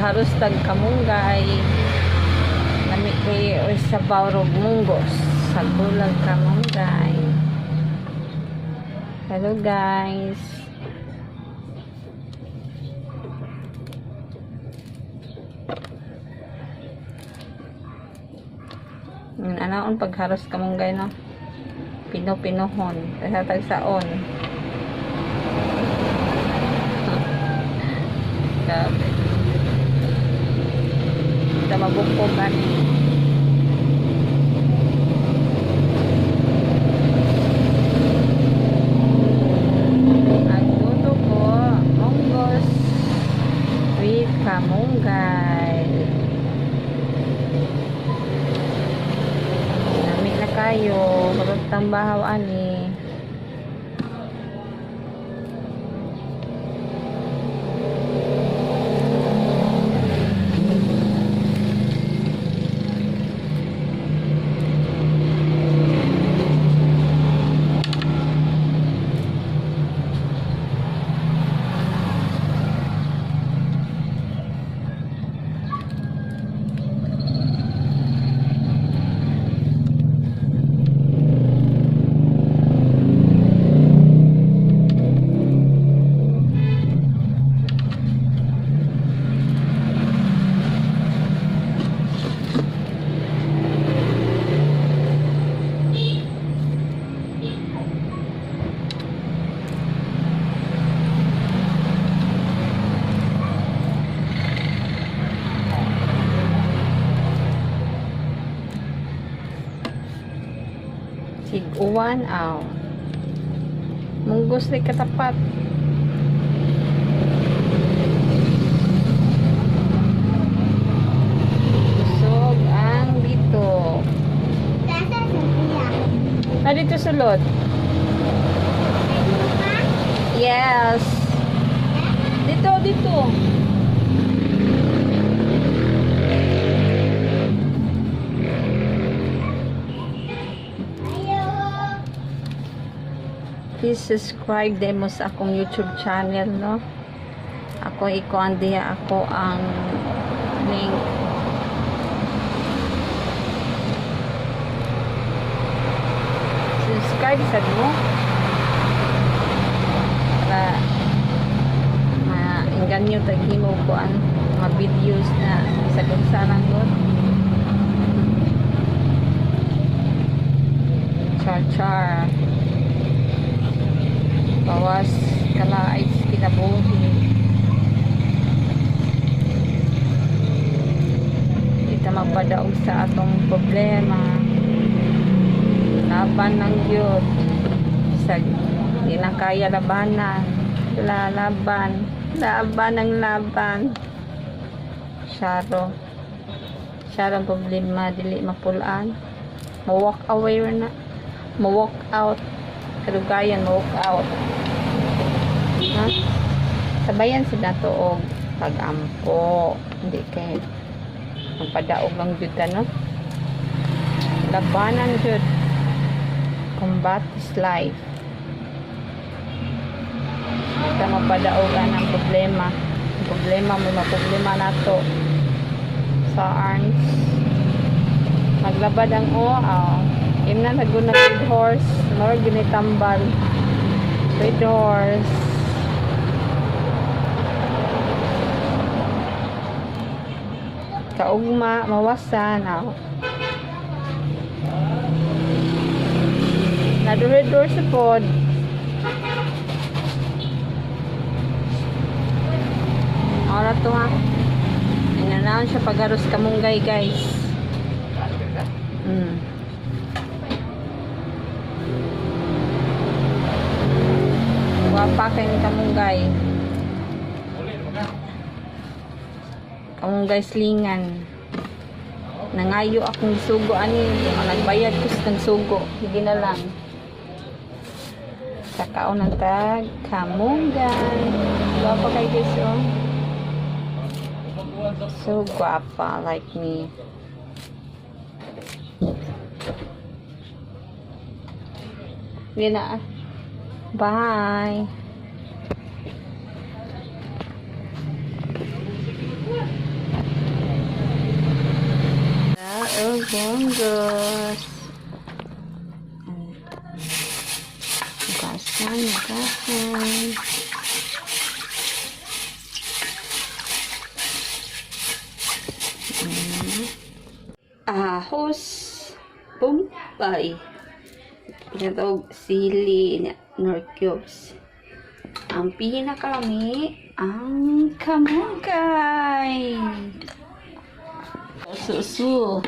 pagharos tag kamunggay nami kay sa bawrog munggos sa bulag kamunggay. Hello guys. Anaon pagharos kamunggay no. Pino-pinohon kaya tagsaon. Grabe. Kita mabukpokan. Agluto ko munggos with kamunggay. Nami na kayo, magagtang bahaw ani. Sig-uwan aw. Munggos ni katapat. Busog ang dito. Dito sulod. Yes. Dito. Please subscribe demo sa akong YouTube channel, no? Ako ikuan diha ako ang link. Subscribe sad mo para mainggan nyo taghimo ko ang mga videos na sa kagsalang doon. Char bawas kalaay kinabuhi. Kita magpadaog sa atong problema. Laban ng Diyos. Sa di na kaya labanan. Laban ang laban. Syaro ang problema dili mapulaan. Ma-walk away na. Ma-walk out. Kalugayan, ma-walk out. Ha? Sabayan sila to og pag-ampo. Hindi kay magpadaog lang jud ka, no? Labanan jud. Combat is life. Kita magpadaogan ang problema. Ang problema, may maproblema na to. Sa arms. Maglabad ang Im na naguna red horse. More ginitambal. Red horse. Kaugma, mawasan. Nado red horse sa pod. Ora to ha. Inanaon siya pagaros kamunggay guys. Wapa kay ni kamunggay. Kamunggay slingan. Nangayo akong sugo ani, nagbayad ko sa sugo. Hindi na lang. Sakaon ng tag kamunggay. Wapa kay guys oh. So guapa like me. Yan na. Bye. Bonggos. Hugasan, hugasan. Ahos, bumpay. Pinatawag sili na nor cubes. Ang pinakalami, ang kamugay. Susu.